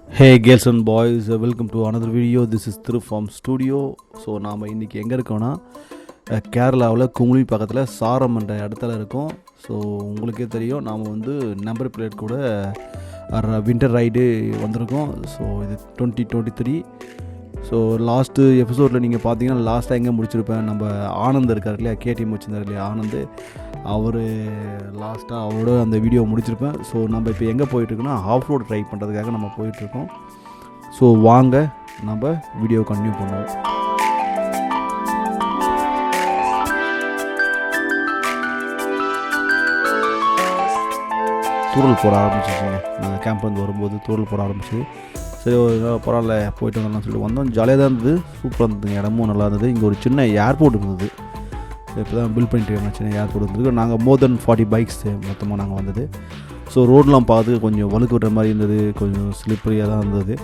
Hey girls and boys, welcome to another video. This is TiruFarm studio. So நாம் இன்றைக்கி எங்கே இருக்கோன்னா கேரளாவில் குமுளி பக்கத்தில் சாரம் என்ற இடத்துல இருக்கோம். ஸோ உங்களுக்கே தெரியும் நாம் வந்து நம்பர் பிளேட் கூட வின்டர் ரைடு வந்திருக்கோம். ஸோ இது 2023. ஸோ லாஸ்ட்டு எபிசோடில் நீங்கள் பார்த்தீங்கன்னா லாஸ்ட்டாக எங்கே முடிச்சிருப்பேன், நம்ம ஆனந்த் இருக்கார் இல்லையா, கேடிஎம் வச்சுருந்தார் இல்லையா ஆனந்த், அவர் லாஸ்ட்டாக அவரோட அந்த வீடியோ முடிச்சிருப்பேன். ஸோ நம்ம இப்போ எங்கே போயிட்டுருக்கோன்னா ஆஃப் ரோட் ட்ரை பண்ணுறதுக்காக நம்ம போயிட்டுருக்கோம். ஸோ வாங்க நம்ம வீடியோ கண்டினியூ பண்ணுவோம். தூரல் போட ஆரம்பிச்சிச்சுங்க. நாங்கள் கேம்ப் வந்து வரும்போது தூரல் போட ஆரம்பிச்சு, சரி பரவாயில்ல போயிட்டு வந்தோம்னு சொல்லிட்டு வந்தோம். ஜாலியாக தான் இருந்தது, சூப்பராக இருந்ததுங்க, இடமும் நல்லா இருந்தது. இங்கே ஒரு சின்ன ஏர்போர்ட் இருந்தது, இப்போ தான் பில்ட் பண்ணிட்டு இருக்காங்க, சின்ன ஏர்போர்ட் இருந்தது. நாங்கள் மோர் தென் 40 பைக்ஸ் மொத்தமாக நாங்கள் வந்தது. ஸோ ரோடெலாம் பார்த்து கொஞ்சம் வழுக்கு விடுற மாதிரி இருந்தது, கொஞ்சம் ஸ்லிப்பரியாக தான் இருந்தது.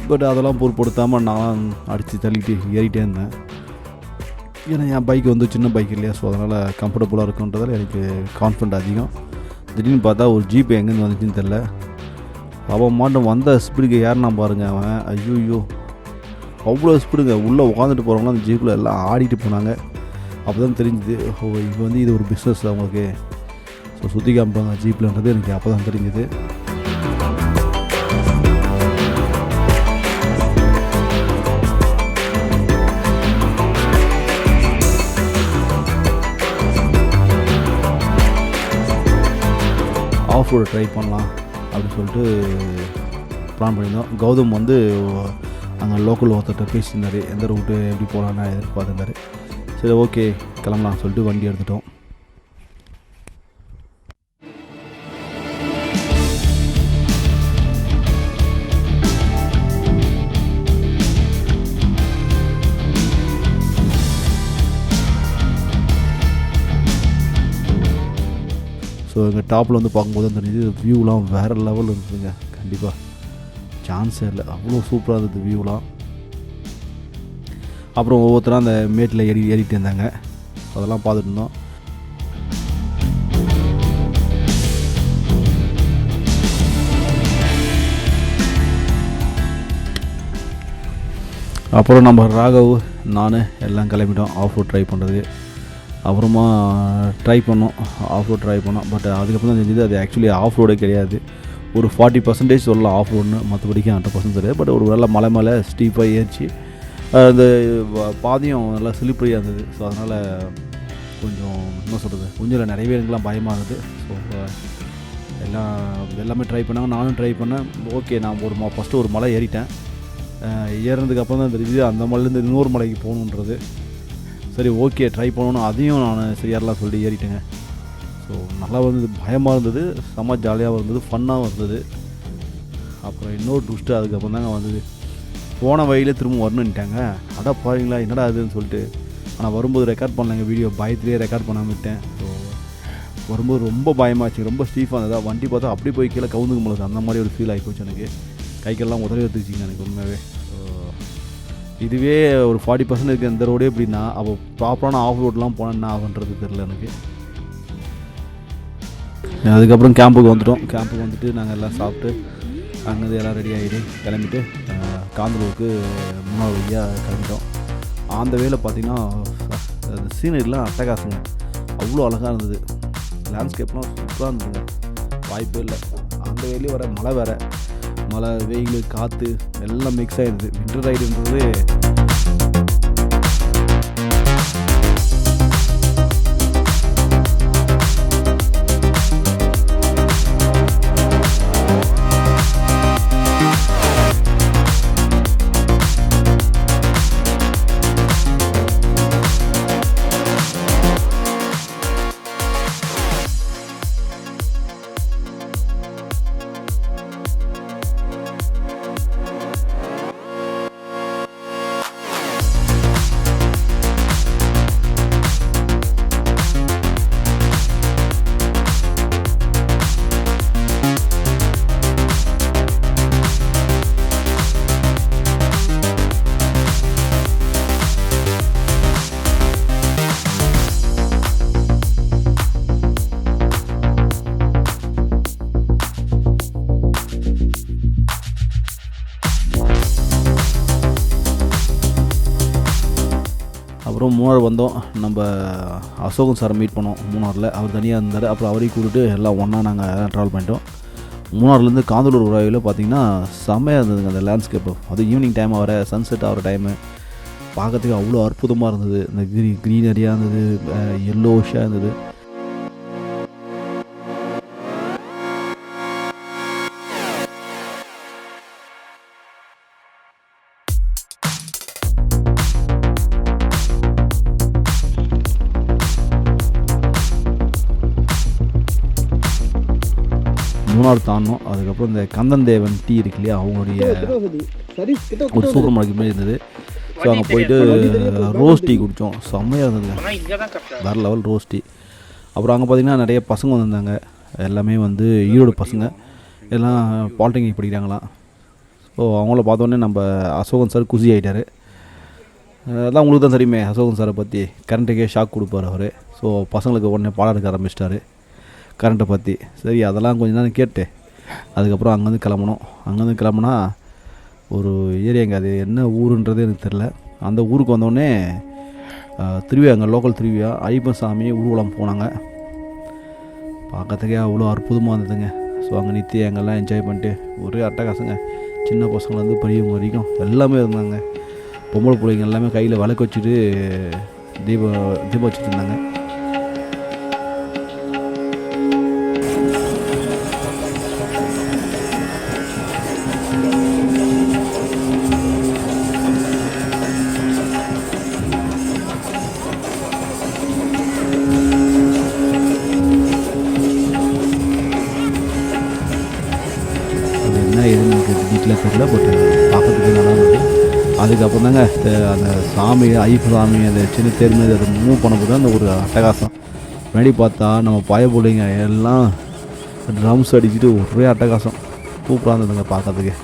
பட் அதெல்லாம் பொருட்படுத்தாமல் நான் அடித்து தள்ளிட்டு ஏறிட்டே இருந்தேன். ஏன்னா என் பைக் வந்து சின்ன பைக் இல்லையா, ஸோ அதனால் கம்ஃபர்டபுளாக இருக்குன்றதால எனக்கு கான்ஃபிடென்ட் அதிகம். திடீர்னு பார்த்தா ஒரு ஜீப் எங்கேருந்து வந்துச்சுன்னு தெரில, அவன் மாட்டம் வந்த ஸ்பீடுக்கு ஏறினா பாருங்கள் அவன், ஐயோ அவ்வளோ ஸ்பீடுங்க. உள்ளே உட்காந்துட்டு போகிறவங்களாம் அந்த ஜீப்பில் எல்லாம் ஆடிட்டு போனாங்க. அப்போ தான் தெரிஞ்சுது, ஓ இப்போ வந்து இது ஒரு பிஸ்னஸ் அவங்களுக்கு, ஸோ சுற்றி காமிப்பாங்க ஜீப்லன்றது எனக்கு அப்போ தான் தெரிஞ்சுது. ஆஃப் ரோடு ட்ரை பண்ணலாம் அப்படின்னு சொல்லிட்டு பிளான் பண்ணியிருந்தோம். கௌதம் வந்து அங்கே லோக்கல் ஒருத்தர்கிட்ட பேசியிருந்தார், எந்த ரூட்டு எப்படி போகலான்னு எதிர்பார்த்துருந்தார். சரி ஓகே கிளம்பலாம் சொல்லிட்டு வண்டி எடுத்துட்டோம். ஸோ எங்கள் டாப்பில் வந்து பார்க்கும்போது தான் தெரிஞ்சது, வியூலாம் வேறு லெவல் இருந்ததுங்க. கண்டிப்பாக சான்ஸே இல்லை, அவ்வளோ சூப்பராக இருந்தது வியூலாம். அப்புறம் ஒவ்வொருத்தரும் அந்த மேட்டில் ஏறிட்டு இருந்தாங்க, அதெல்லாம் பார்த்துட்டு இருந்தோம். அப்புறம் நம்ம ராகவ் நான் எல்லாம் கிளம்பிட்டோம் ஆஃப் ரோட் ட்ரை பண்ணுறது. அப்புறமா ட்ரை பண்ணோம், ஆஃப் ரோட் ட்ரை பண்ணோம். பட் அதுக்கப்புறம் தான் தெரிஞ்சது அது ஆக்சுவலி ஆஃப் ரோடே கிடையாது. ஒரு 40% சொல்லலாம் ஆஃப் ரோடுன்னு, மற்றபடிக்கு 100% தெரியாது. பட் ஒரு நல்ல மலை மேலே ஸ்டீப்பாக ஏறிச்சு, அந்த பாதையும் நல்லா சிலிப்பரியாக இருந்தது. ஸோ அதனால் கொஞ்சம் என்ன சொல்கிறது, கொஞ்சம் நிறையவே எனக்குலாம் பயமாக இருந்தது. ஸோ எல்லாமே ட்ரை பண்ணாங்க, நானும் ட்ரை பண்ணேன். ஓகே நான் ஃபஸ்ட்டு ஒரு மலை ஏறிட்டேன். ஏறினதுக்கப்புறம் தான் தெரியுது அந்த மலையிலேருந்து இன்னொரு மலைக்கு போகணுன்றது. சரி ஓகே ட்ரை பண்ணணும், அதையும் நான் சரியாரெலாம் சொல்லிட்டு ஏறிட்டேங்க. ஸோ நல்லா இருந்தது, பயமாக இருந்தது, செம்ம ஜாலியாகவும் இருந்தது, ஃபன்னாகவும் இருந்தது. அப்புறம் இன்னொரு ட்விஸ்ட்டு அதுக்கப்புறம் தாங்க வந்தது. போன வழியில் திரும்ப வரணுன்ட்டாங்க. அடா பாருங்களா என்னடா அதுன்னு சொல்லிட்டு, ஆனால் வரும்போது ரெக்கார்ட் பண்ணலைங்க வீடியோ, பயத்துலேயே ரெக்கார்ட் பண்ணாமல் விட்டேன். ஸோ வரும்போது ரொம்ப பயமாச்சு, ரொம்ப ஸ்டீஃபாக இருந்ததா, வண்டி பார்த்தா அப்படி போய் கீழே கவுந்துக்கு முடியாது, அந்த மாதிரி ஒரு ஃபீல் ஆகிப்போச்சு எனக்கு. கைக்கெல்லாம் உதவி எடுத்துச்சிங்க எனக்கு உண்மையாகவே. இதுவே ஒரு 40% இருக்குது இந்த ரோடே எப்படின்னா, அப்போ ப்ராப்பரான ஆஃப் ரோட்லாம் போனேன்னா ஆகுன்றது தெரில எனக்கு. அதுக்கப்புறம் கேம்புக்கு வந்துட்டோம். கேம்புக்கு வந்துட்டு நாங்கள் எல்லாம் சாப்பிட்டு அங்கேருந்து எல்லாம் ரெடி ஆகிட்டு கிளம்பிட்டு காந்தலூருக்கு 3வது வழியாக கிளம்பிட்டோம். அந்த வேலை பார்த்திங்கன்னா அந்த சீனரிலாம் அட்டகாசங்க, அவ்வளோ அழகாக இருந்தது, லேண்ட்ஸ்கேப்லாம் சூப்பராக இருந்ததுங்க, வாய்ப்பே இல்லை. அந்த வேலையும் வர மழை வேறு, மழை வெயில் காற்று எல்லாம் மிக்ஸ் ஆகிடுது. வின்டர் ரைடுன்றது அப்புறம் மூணார் வந்தோம். நம்ம அசோகன் சாரை மீட் பண்ணோம் மூணாரில். அவர் தனியாக இருந்தார். அப்புறம் அவரையும் கூப்பிட்டு எல்லாம் ஒன்றா நாங்கள் ட்ராவல் பண்ணிட்டோம். மூணார்லேருந்து காந்தலூர் வரையில் பார்த்திங்கன்னா செம்மையாக இருந்ததுங்க அந்த லேண்ட்ஸ்கேப்பு. அது ஈவினிங் டைம் வர சன்செட் ஆகிற டைமு பார்க்கறதுக்கு அவ்வளோ அற்புதமாக இருந்தது. இந்த க்ரீனரியாக இருந்தது, எல்லோஷாக இருந்தது. மூணார் தாண்டோம். அதுக்கப்புறம் இந்த கந்தன்தேவன் டீ இருக்கு இல்லையா, அவங்களுடைய ஒரு சூப்பர் மார்க்கெட் மாதிரி இருந்தது. ஸோ அங்கே போயிட்டு ரோஸ் டீ குடித்தோம். செம்மையாக இருந்ததுங்க, வேறு லெவல் ரோஸ் டீ. அப்புறம் அங்கே பார்த்திங்கன்னா நிறைய பசங்க வந்திருந்தாங்க. எல்லாமே வந்து ஈரோடு பசங்க, எல்லாம் பாலிடெக்னிக் படிக்கிறாங்களாம். ஸோ அவங்கள பார்த்தோன்னே நம்ம அசோகன் சார் குசி ஆகிட்டார். அதான் உங்களுக்கு தான் தெரியுமே அசோகன் சாரை பற்றி, கரண்ட்டுக்கே ஷாக் கொடுப்பார் அவர். ஸோ பசங்களுக்கு உடனே பாடம் எடுக்க ஆரம்பிச்சிட்டாரு கரண்ட்டை பற்றி. சரி அதெல்லாம் கொஞ்சம் நேரம் கேட்டு அதுக்கப்புறம் அங்கேருந்து கிளம்பணும். அங்கேருந்து கிளம்புனா ஒரு ஏரியாங்க, அது என்ன ஊருன்றது எனக்கு தெரில. அந்த ஊருக்கு வந்தோடனே திருவிழா, அங்கே லோக்கல் திருவிழா ஐயப்பன் சாமி ஊர்வலம் போனாங்க. பார்க்கறதுக்கே அவ்வளோ அற்புதமாக இருந்ததுங்க. ஸோ அங்கே நிறுத்தி அங்கெல்லாம் என்ஜாய் பண்ணிட்டு ஒரே அட்டகாசங்க. சின்ன பசங்கள்லேருந்து பெரியவங்க வரைக்கும் எல்லாமே இருந்தாங்க. பொம்பளை பிள்ளைங்க எல்லாமே கையில் விளக்கு வச்சுட்டு தீபம் வச்சுட்டு இருந்தாங்க. தெரியல, பட் பார்க்கறதுக்கு நல்லா இருந்தது. அதுக்கப்புறம் தாங்க அந்த சாமி, ஐயப்ப சாமி அந்த சின்ன தேர்மதி அதை மூவ் பண்ணும்போது அந்த ஒரு அட்டகாசம். முன்னாடி பார்த்தா நம்ம பய பிள்ளைங்க எல்லாம் ட்ரம்ஸ் அடிச்சுட்டு ஒரே அட்டகாசம் சூப்பராக இருந்ததுங்க பார்க்கறதுக்கு.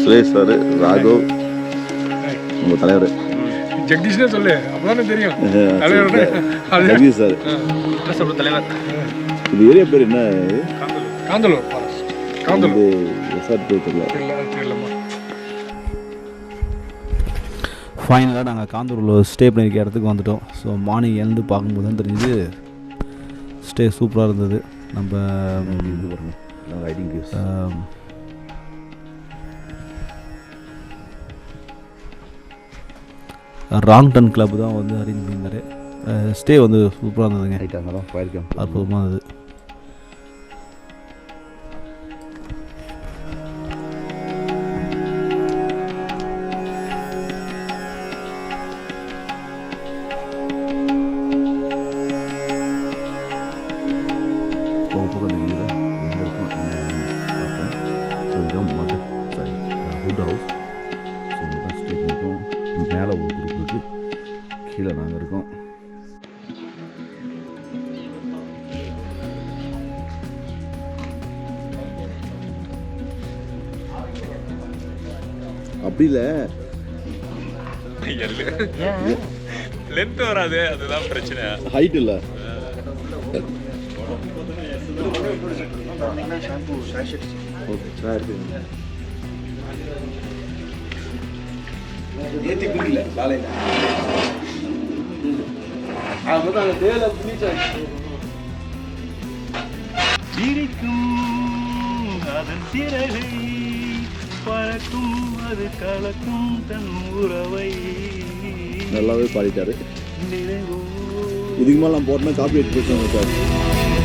சுரேஷ் சார், ராகவ், உங்க தலைவர் ஜெகதீஷ்னே சொல்லு, அப்பதானே தெரியும். ஜெகதீஷ் சார் தலைவர். இந்த ஏரியா பேர் என்ன? காந்தலூர். காந்தலூர் ஃபைனலாக நாங்கள் காந்தலூரில் ஸ்டே பண்ணியிருக்க இடத்துக்கு வந்துவிட்டோம். ஸோ மார்னிங் எழுந்து பார்க்கும்போது தான் தெரிஞ்சு ஸ்டே சூப்பராக இருந்தது. நம்ம ராங்டன் கிளப் தான் வந்து அரேஞ்ச் பண்ணியிருந்தாரு. ஸ்டே வந்து சூப்பராக இருந்ததுங்க, அற்புதமாக இருந்தது. மேலே ஒரு குரூப் இருக்குது, கீழே நாங்கள் இருக்கோம். அப்படி இல்லை, லென்த் வராது, அதுதான் பிரச்சனை. ஹைட் இல்லை. ஏத்தி குடிக்கல காலையில அவங்க அந்த தேல புளிச்சாச்சு. சிரிக்கும் அதன் சிறகை பறக்கும், அது கலக்கும் தன் உறவை. நல்லாவே பாடிட்டாரு. நிறைவோ இதுக்கு மேலே நான் போட்டோன்னா காப்பி எடுத்து பேசுவாங்க சார்.